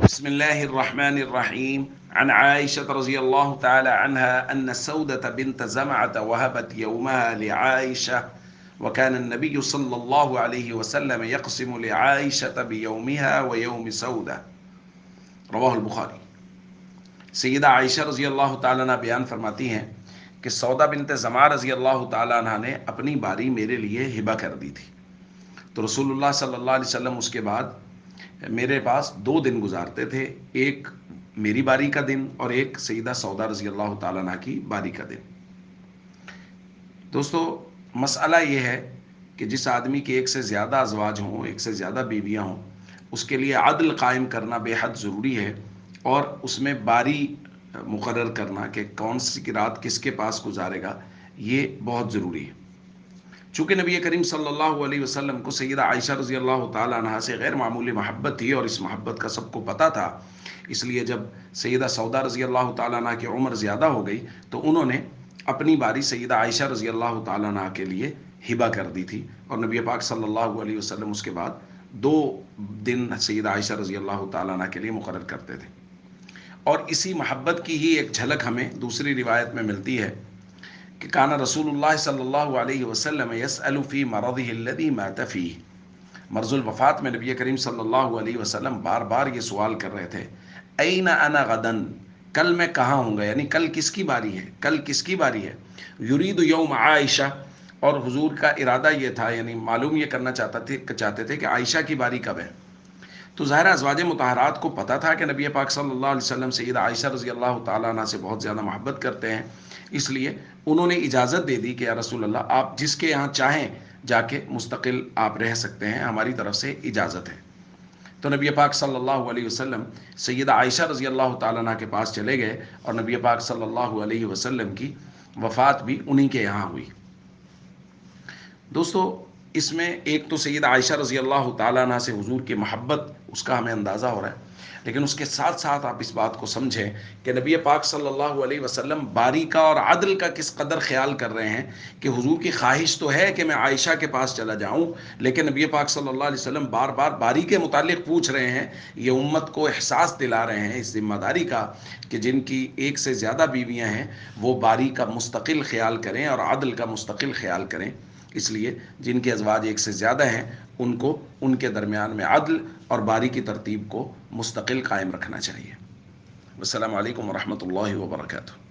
بسم الله الرحمن الرحيم عن عائشة رضي الله تعالى عنها أن سودة بنت زمعة وهبت يومها لعائشة وكان النبي صلى الله عليه وسلم يقسم لعائشة بيومها ويوم سودة رواہ البخاری۔ سیدہ عائشہ رضی اللہ تعالیٰ عنہ بیان فرماتی ہیں کہ سودا بنت زمعہ رضی اللہ تعالیٰ عنہ نے اپنی باری میرے لیے ہبہ کر دی تھی، تو رسول اللہ صلی اللہ علیہ وسلم اس کے بعد میرے پاس 2 دن گزارتے تھے، ایک میری باری کا دن اور ایک سیدہ سودا رضی اللہ تعالیٰ عنہ کی باری کا دن۔ دوستو، مسئلہ یہ ہے کہ جس آدمی کے ایک سے زیادہ ازواج ہوں، ایک سے زیادہ بیویاں ہوں، اس کے لیے عدل قائم کرنا بے حد ضروری ہے، اور اس میں باری مقرر کرنا کہ کون سی رات کس کے پاس گزارے گا، یہ بہت ضروری ہے۔ چونکہ نبی کریم صلی اللہ علیہ وسلم کو سیدہ عائشہ رضی اللہ تعالیٰ عنہ سے غیر معمولی محبت تھی، اور اس محبت کا سب کو پتہ تھا، اس لیے جب سیدہ سودا رضی اللہ تعالیٰ عنہ کی عمر زیادہ ہو گئی تو انہوں نے اپنی باری سیدہ عائشہ رضی اللہ تعالیٰ عنہ کے لیے ہبہ کر دی تھی، اور نبی پاک صلی اللہ علیہ وسلم اس کے بعد 2 دن سیدہ عائشہ رضی اللہ تعالیٰ عنہ کے لیے مقرر کرتے تھے۔ اور اسی محبت کی ہی ایک جھلک ہمیں دوسری روایت میں ملتی ہے کہ کان رسول اللہ صلی اللہ علیہ وسلم یسأل فی مرضه الذی مات فیہ، مرض الوفات میں نبی کریم صلی اللہ علیہ وسلم بار بار یہ سوال کر رہے تھے، این انا غدن، کل میں کہاں ہوں گا، یعنی کل کس کی باری ہے، کل کس کی باری ہے، یرید یوم عائشہ، اور حضور کا ارادہ یہ تھا، یعنی معلوم یہ کرنا چاہتے تھے کہ عائشہ کی باری کب ہے۔ تو ظاہر ازواج مطہرات کو پتہ تھا کہ نبی پاک صلی اللہ علیہ وسلم سیدہ عائشہ رضی اللہ تعالیٰ عنہ سے بہت زیادہ محبت کرتے ہیں، اس لیے انہوں نے اجازت دے دی کہ یا رسول اللہ، آپ جس کے یہاں چاہیں جا کے مستقل آپ رہ سکتے ہیں، ہماری طرف سے اجازت ہے۔ تو نبی پاک صلی اللہ علیہ وسلم سیدہ عائشہ رضی اللہ تعالیٰ عنہ کے پاس چلے گئے، اور نبی پاک صلی اللہ علیہ وسلم کی وفات بھی انہی کے یہاں ہوئی۔ دوستو، اس میں ایک تو سیدہ عائشہ رضی اللہ تعالیٰ عنہ سے حضور کی محبت، اس کا ہمیں اندازہ ہو رہا ہے، لیکن اس کے ساتھ ساتھ آپ اس بات کو سمجھیں کہ نبی پاک صلی اللہ علیہ وسلم باری کا اور عدل کا کس قدر خیال کر رہے ہیں کہ حضور کی خواہش تو ہے کہ میں عائشہ کے پاس چلا جاؤں، لیکن نبی پاک صلی اللہ علیہ وسلم بار بار باری کے متعلق پوچھ رہے ہیں، یہ امت کو احساس دلا رہے ہیں اس ذمہ داری کا کہ جن کی ایک سے زیادہ بیویاں ہیں وہ باری کا مستقل خیال کریں اور عدل کا مستقل خیال کریں۔ اس لیے جن کے ازواج ایک سے زیادہ ہیں ان کو ان کے درمیان میں عدل اور باری کی ترتیب کو مستقل قائم رکھنا چاہیے۔ السلام علیکم ورحمۃ اللہ وبرکاتہ۔